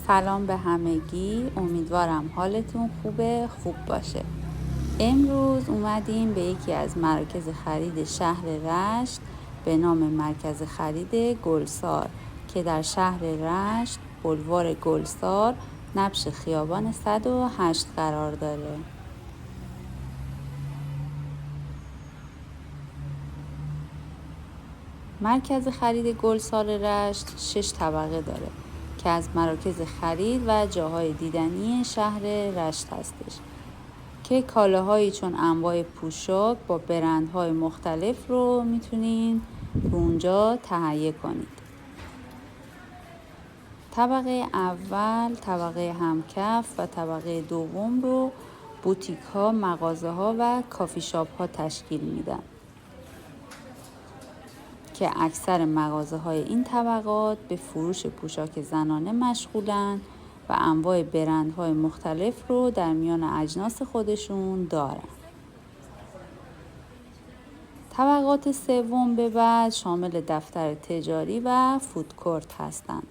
سلام به همگی، امیدوارم حالتون خوب باشه. امروز اومدیم به یکی از مراکز خرید شهر رشت به نام مرکز خرید گلسار که در شهر رشت بولوار گلسار نبش خیابان 108 قرار داره. مرکز خرید گلسار رشت 6 طبقه داره که از مراکز خرید و جاهای دیدنی شهر رشت هستش که کالاهایی چون انواع پوشاک با برندهای مختلف رو میتونین تو اونجا تهیه کنید. طبقه اول، طبقه همکف و طبقه دوم رو بوتیک ها، مغازه ها و کافی شاپ ها تشکیل میدن که اکثر مغازه های این طبقات به فروش پوشاک زنانه مشغولن و انواع برندهای مختلف رو در میان اجناس خودشون دارن. طبقات سوم به بعد شامل دفتر تجاری و فودکورت هستند.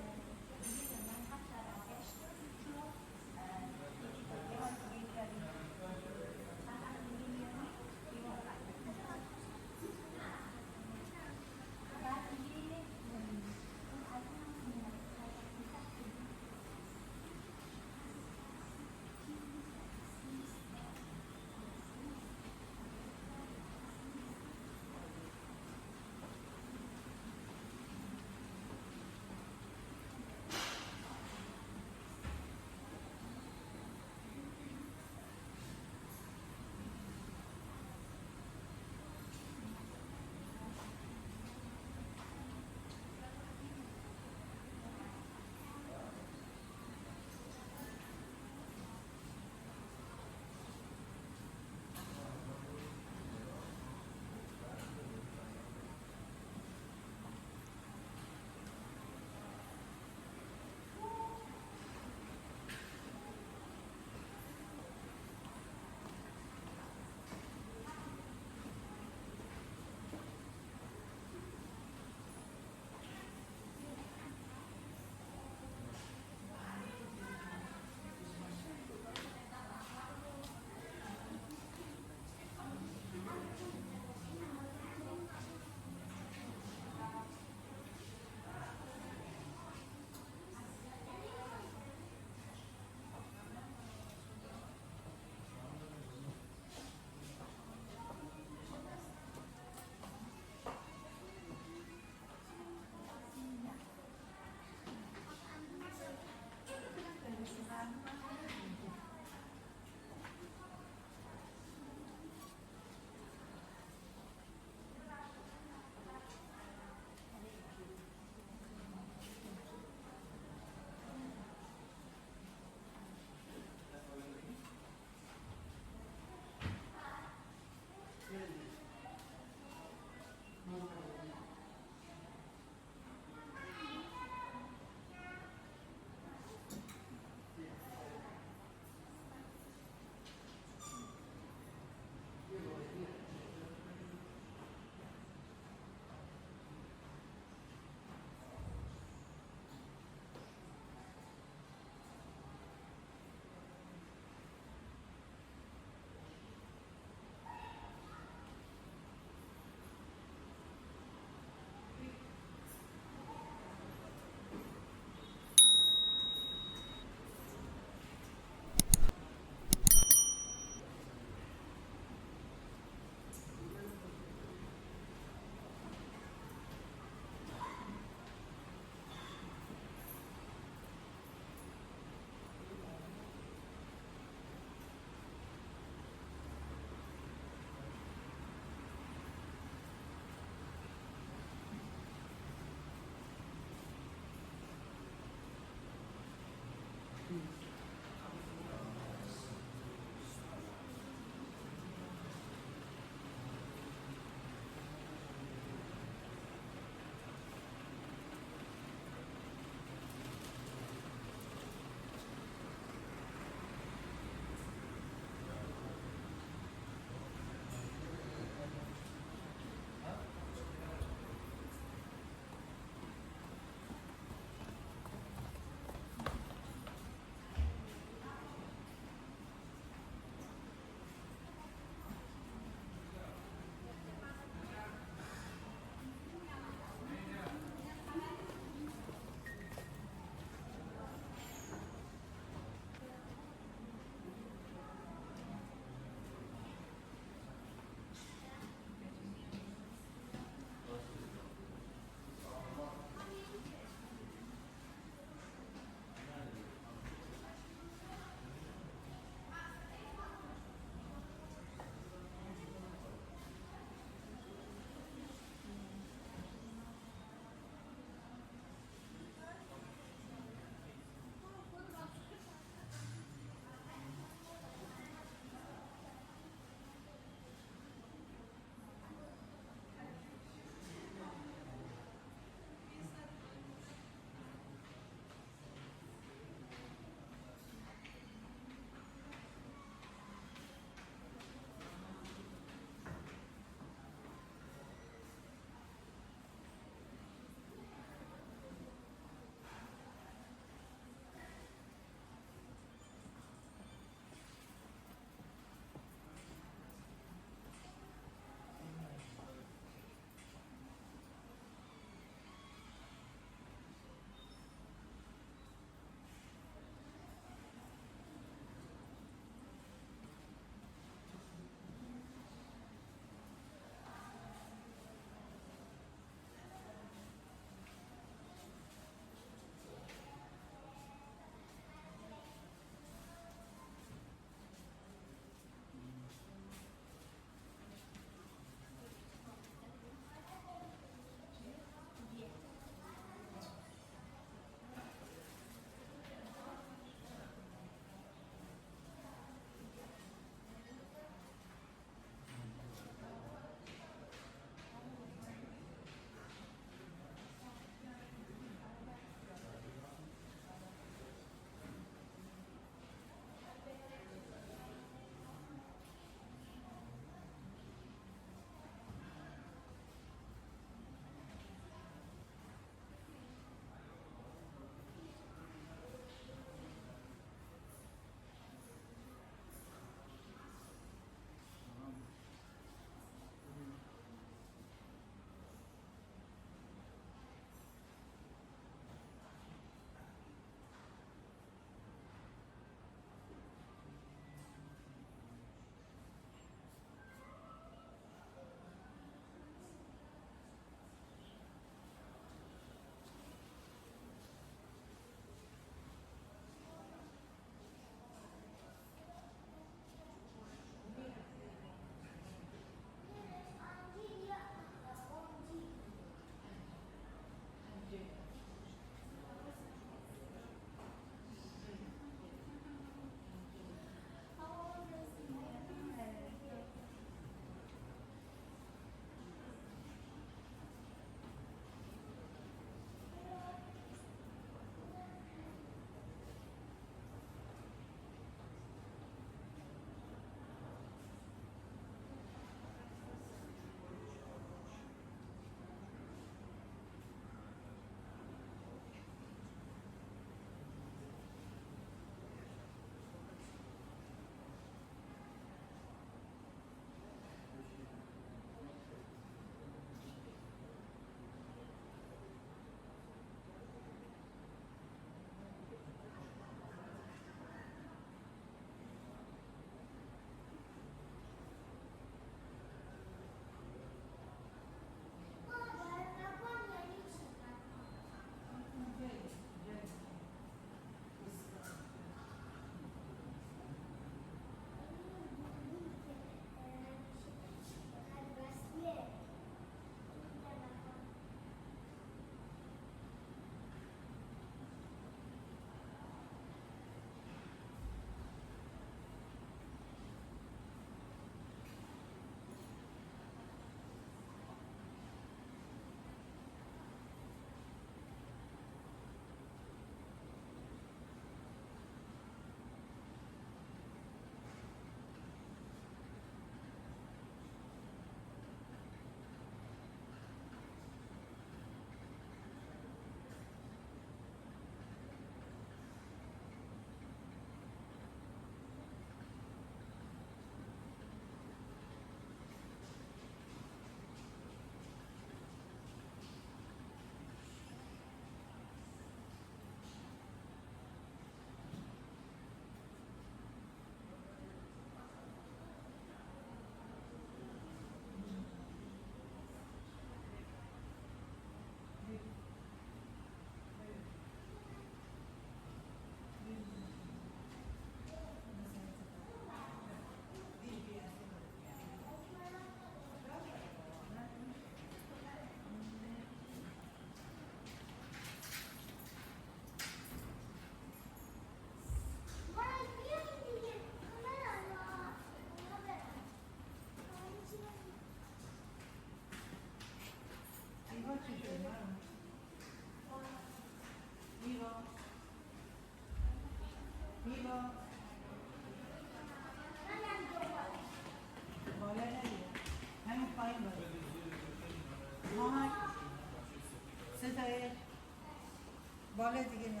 سوال دیگه نه.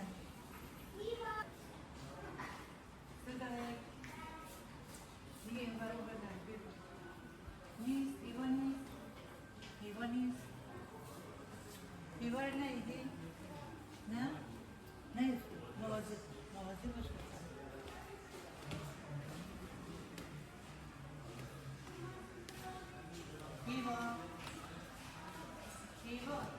دیگه این برو بدن بگو. نیست ایوا نیست. ایوا نیست. ایوا رو ندیدی؟ نه؟ نیست. مواظب باش. ایوا ایوا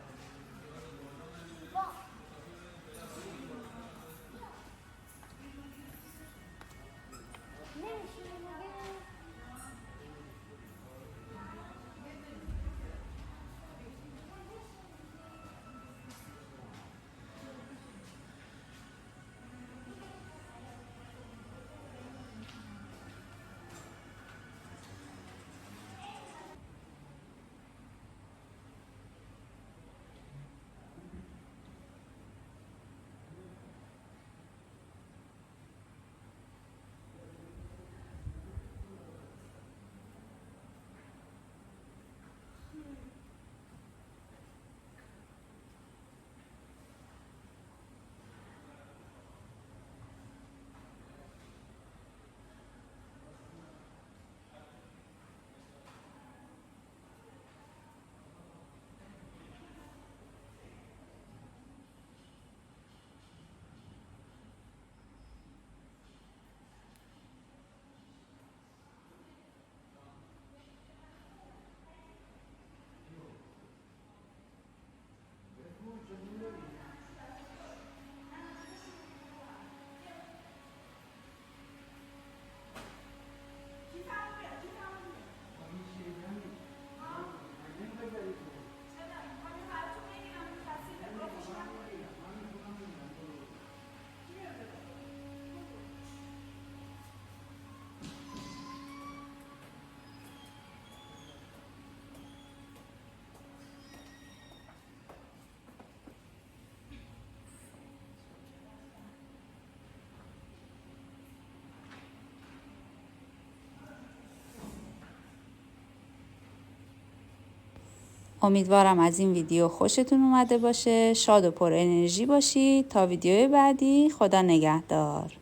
امیدوارم از این ویدیو خوشتون اومده باشه. شاد و پر انرژی باشید. تا ویدیوی بعدی، خدا نگهدار.